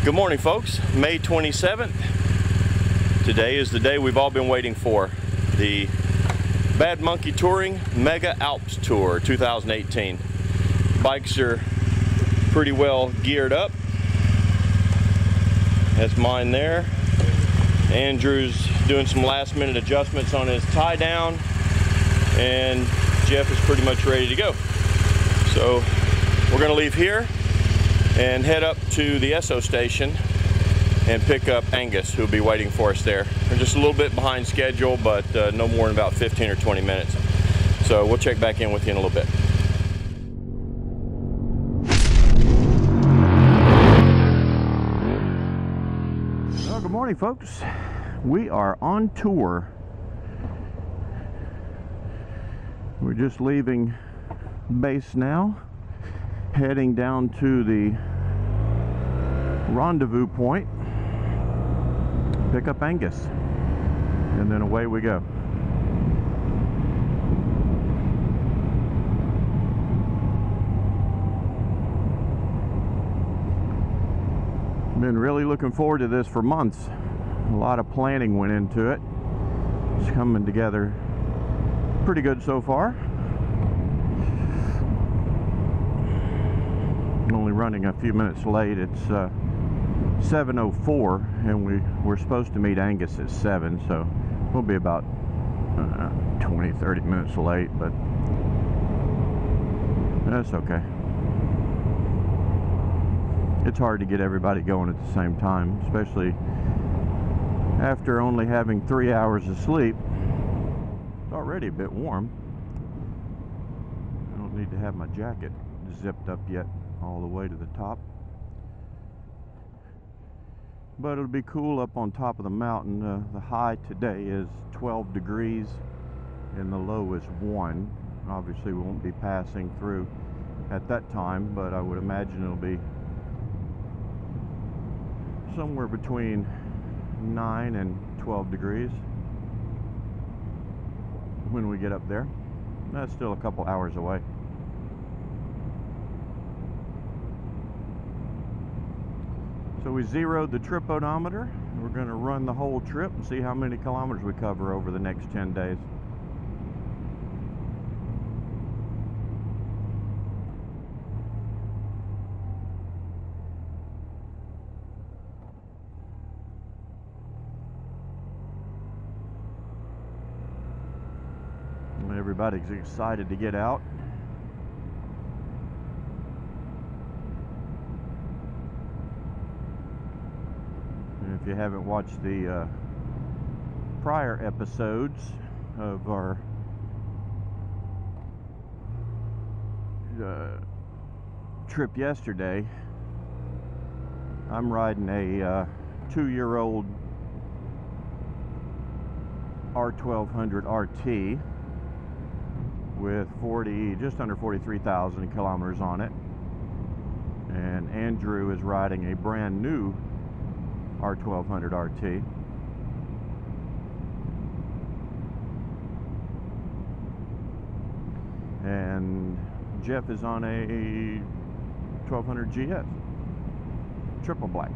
Good morning, folks. May 27th. Today is the day we've all been waiting for. The Bad Monkey Touring Mega Alps Tour 2018. Bikes are pretty well geared up. That's mine there. Andrew's doing some last minute adjustments on his tie down, and Jeff is pretty much ready to go. So we're going to leave here and head up to the Esso station and pick up Angus, who'll be waiting for us there. We're just a little bit behind schedule, but no more than about 15 or 20 minutes. So we'll check back in with you in a little bit. Well, good morning, folks. We are on tour. We're just leaving base now, heading down to the rendezvous point, pick up Angus, and then away we go. Been really looking forward to this for months. A lot of planning went into it. It's coming together pretty good so far. Only running a few minutes late. It's 7:04 and we're supposed to meet Angus at 7, so we'll be about 20-30 minutes late, but that's okay. It's hard to get everybody going at the same time, especially after only having 3 hours of sleep. It's already a bit warm. I don't need to have my jacket zipped up yet all the way to the top, but it'll be cool up on top of the mountain. The high today is 12 degrees and the low is 1. Obviously we won't be passing through at that time, but I would imagine it'll be somewhere between 9 and 12 degrees when we get up there. That's still a couple hours away. So we zeroed the trip odometer. We're going to run the whole trip and see how many kilometers we cover over the next 10 days. Everybody's excited to get out. If you haven't watched the prior episodes of our trip yesterday, I'm riding a 2-year-old R1200 RT with just under 43,000 kilometers on it, and Andrew is riding a brand new R1200 RT. And Jeff is on a 1200 GS, triple black.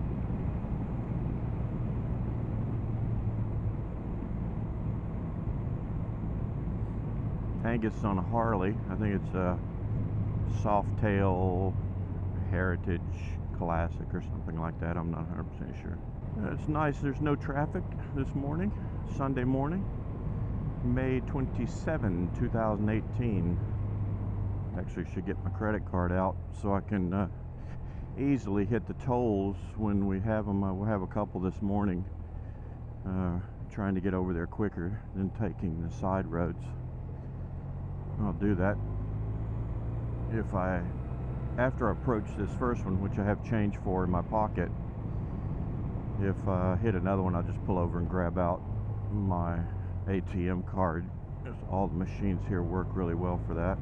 Angus is on a Harley. I think it's a Softail Heritage Classic or something like that. I'm not 100% sure. It's nice. There's no traffic this morning, Sunday morning, May 27, 2018. Actually should get my credit card out so I can easily hit the tolls when we have them. We'll have a couple this morning, trying to get over there quicker than taking the side roads. I'll do that after I approach this first one, which I have change for in my pocket. If I hit another one, I'll just pull over and grab out my ATM card. All the machines here work really well for that.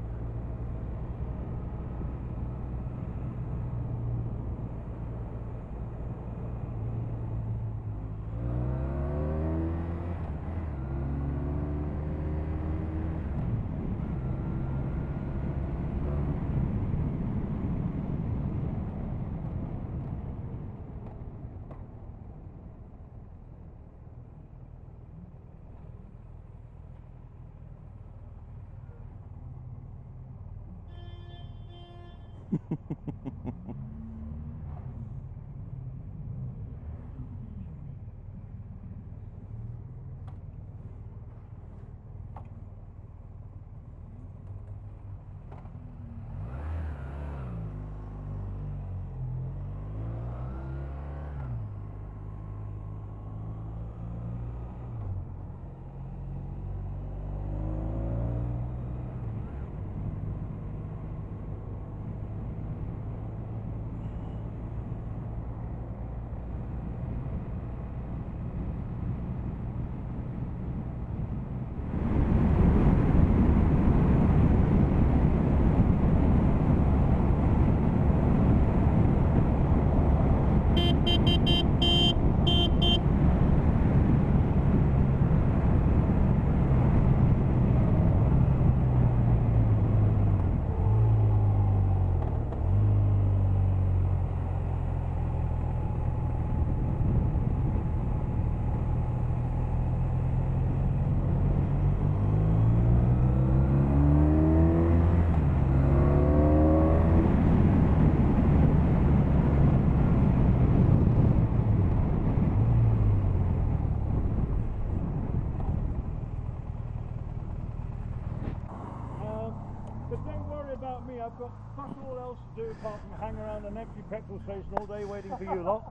I've got fuck all else to do apart from hang around an empty petrol station all day waiting for you lot.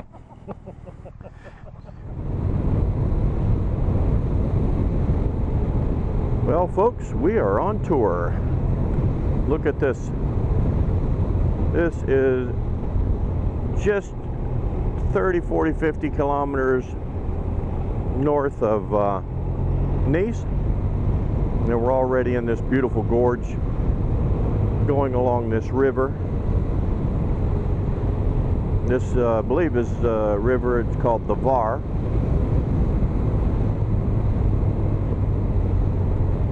Well, folks, we are on tour. Look at this. This is just 30, 40, 50 kilometers north of Nice. And we're already in this beautiful gorge going along this river. This, I believe, is a river. It's called the Var.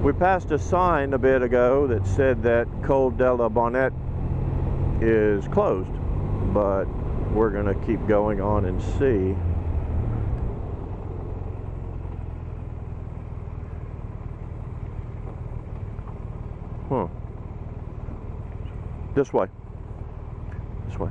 We passed a sign a bit ago that said that Col de la Bonnette is closed, but we're going to keep going on and see. Huh. This way. This way.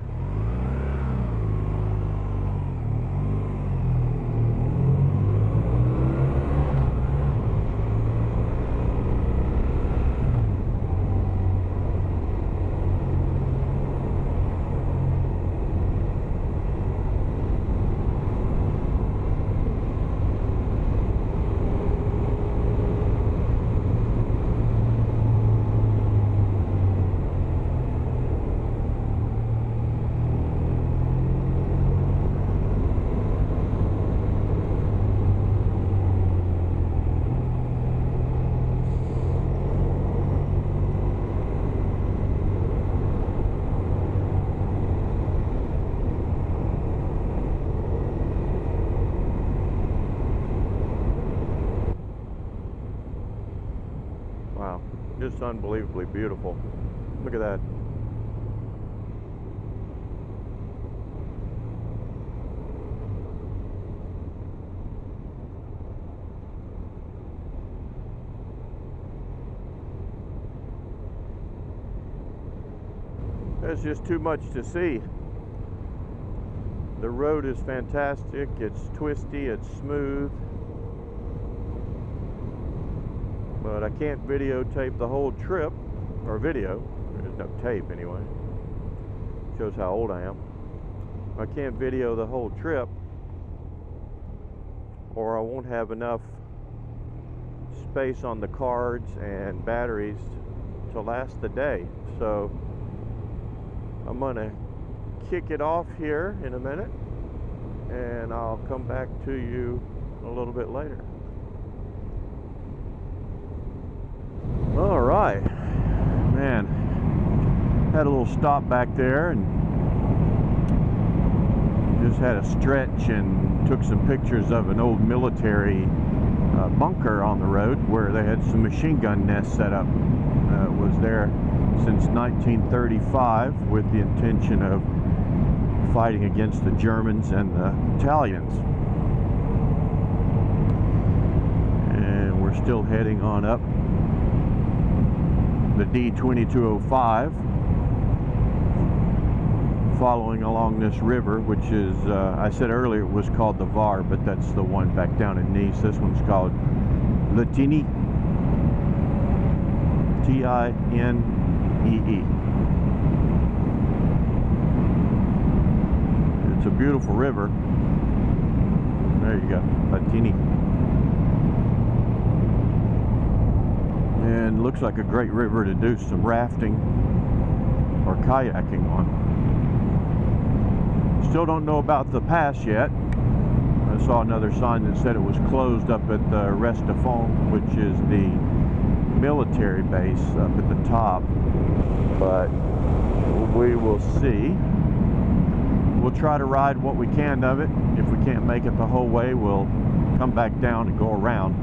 Wow, just unbelievably beautiful. Look at that. There's just too much to see. The road is fantastic. It's twisty, it's smooth. But I can't videotape the whole trip, or video. There's no tape anyway. Shows how old I am. I can't video the whole trip, or I won't have enough space on the cards and batteries to last the day. So I'm gonna kick it off here in a minute, and I'll come back to you a little bit later. All right, man, had a little stop back there and just had a stretch and took some pictures of an old military bunker on the road where they had some machine gun nests set up. It was there since 1935 with the intention of fighting against the Germans and the Italians. And we're still heading on up the D-2205, following along this river, which is, I said earlier it was called the Var, but that's the one back down in Nice. This one's called the Tinee, T-I-N-E-E. It's a beautiful river. There you go, the Tinee. And looks like a great river to do some rafting or kayaking on. Still don't know about the pass yet. I saw another sign that said it was closed up at the Restafon, which is the military base up at the top. But we will see. We'll try to ride what we can of it. If we can't make it the whole way, we'll come back down and go around.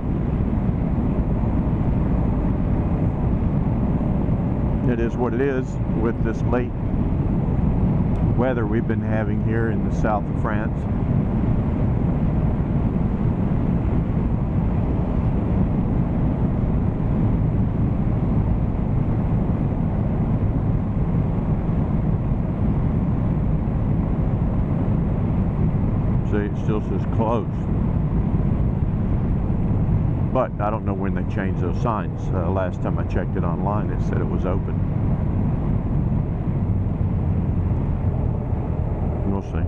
It is what it is with this late weather we've been having here in the south of France. See, it still says closed. But I don't know when they changed those signs. Last time I checked it online, it said it was open. actually.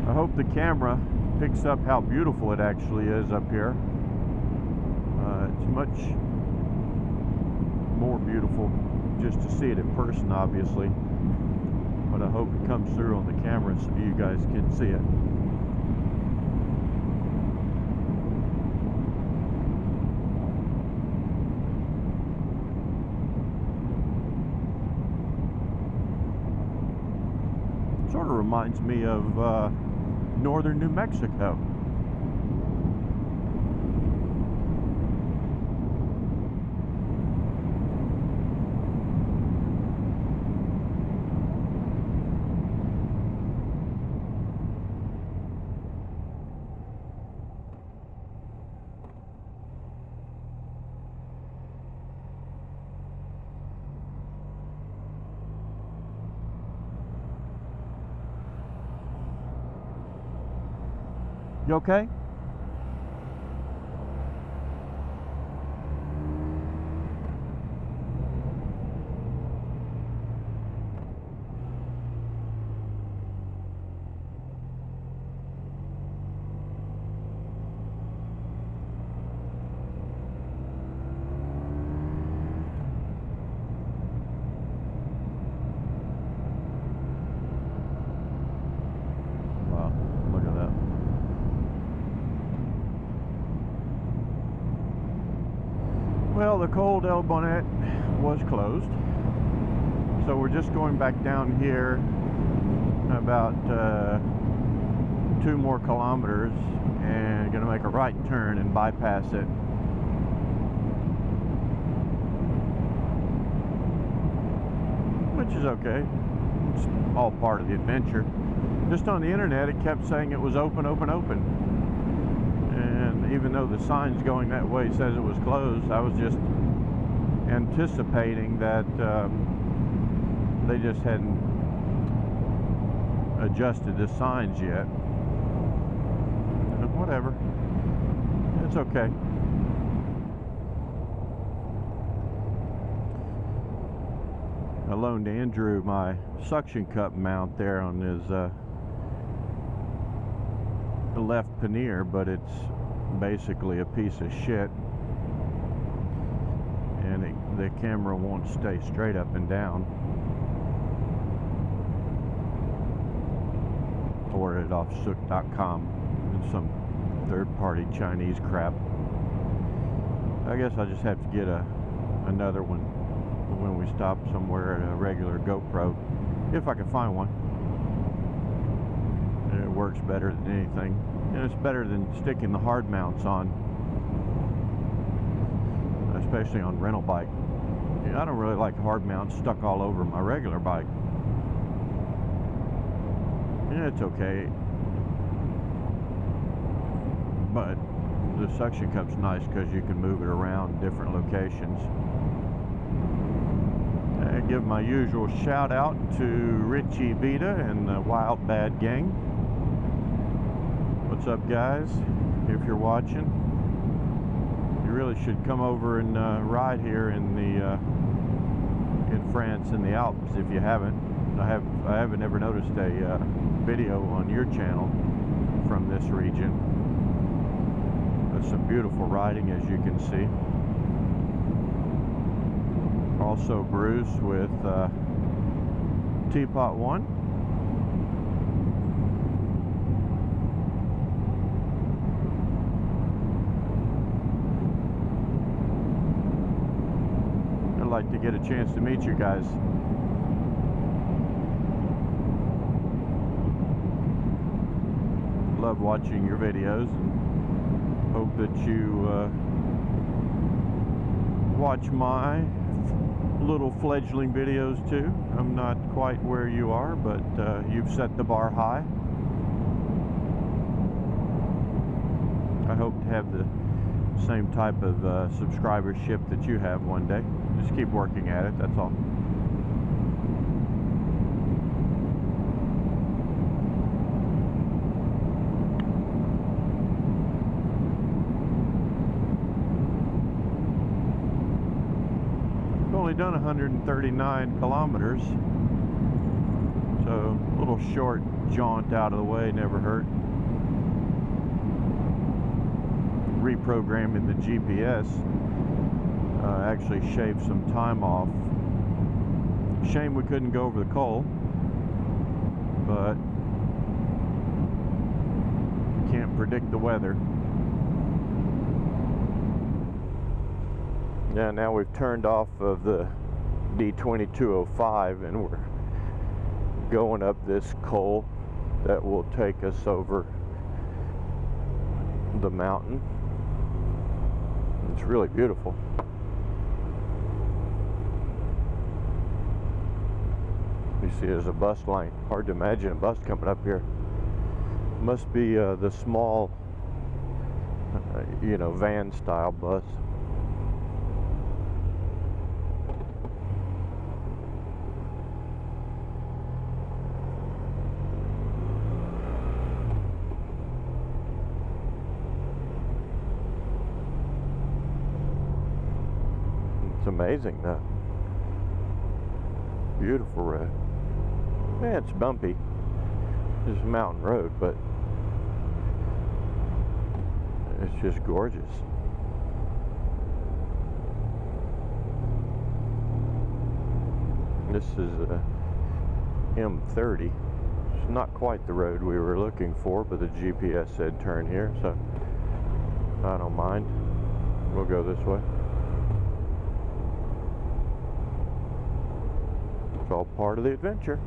I hope the camera picks up how beautiful it actually is up here. It's much more beautiful just to see it in person, obviously, but I hope it comes through on the camera so you guys can see it. Sort of reminds me of northern New Mexico. You okay? Wow, look at that. Well, the Col del Bonnette was closed, so we're just going back down here about 2 more kilometers and going to make a right turn and bypass it. Which is okay. It's all part of the adventure. Just on the internet it kept saying it was open, open, open. And even though the sign's going that way says it was closed, I was just anticipating that they just hadn't adjusted the signs yet. Whatever. It's okay. I loaned Andrew my suction cup mount there on his left pannier, but it's basically a piece of shit, and the camera won't stay straight up and down. Ordered it off sook.com and some third-party Chinese crap. I guess I just have to get another one when we stop somewhere at a regular GoPro, if I can find one. It works better than anything, and it's better than sticking the hard mounts on, especially on rental bike. I don't really like hard mounts stuck all over my regular bike. Yeah, it's okay, but the suction cup's nice because you can move it around different locations. I give my usual shout out to Richie Vita and the Wild Bad Gang. What's up, guys? If you're watching, you really should come over and ride here in France in the Alps if you haven't. I haven't ever noticed a video on your channel from this region. There's some beautiful riding, as you can see. Also Bruce with Teapot 1. I'd like to get a chance to meet you guys. Love watching your videos, and hope that you watch my little fledgling videos too. I'm not quite where you are, but you've set the bar high. I hope to have the same type of subscribership that you have one day. Just keep working at it, that's all. I've only done 139 kilometers. So a little short jaunt out of the way never hurt. Reprogramming the GPS actually shaved some time off. Shame we couldn't go over the coal, but can't predict the weather. Yeah, now we've turned off of the D2205 and we're going up this coal that will take us over the mountain. It's really beautiful. You see there's a bus line. Hard to imagine a bus coming up here. Must be the small, you know, van style bus. It's amazing though. Beautiful road. Yeah, it's bumpy. It's a mountain road, but it's just gorgeous. This is a M30. It's not quite the road we were looking for, but the GPS said turn here, so I don't mind. We'll go this way. It's all part of the adventure.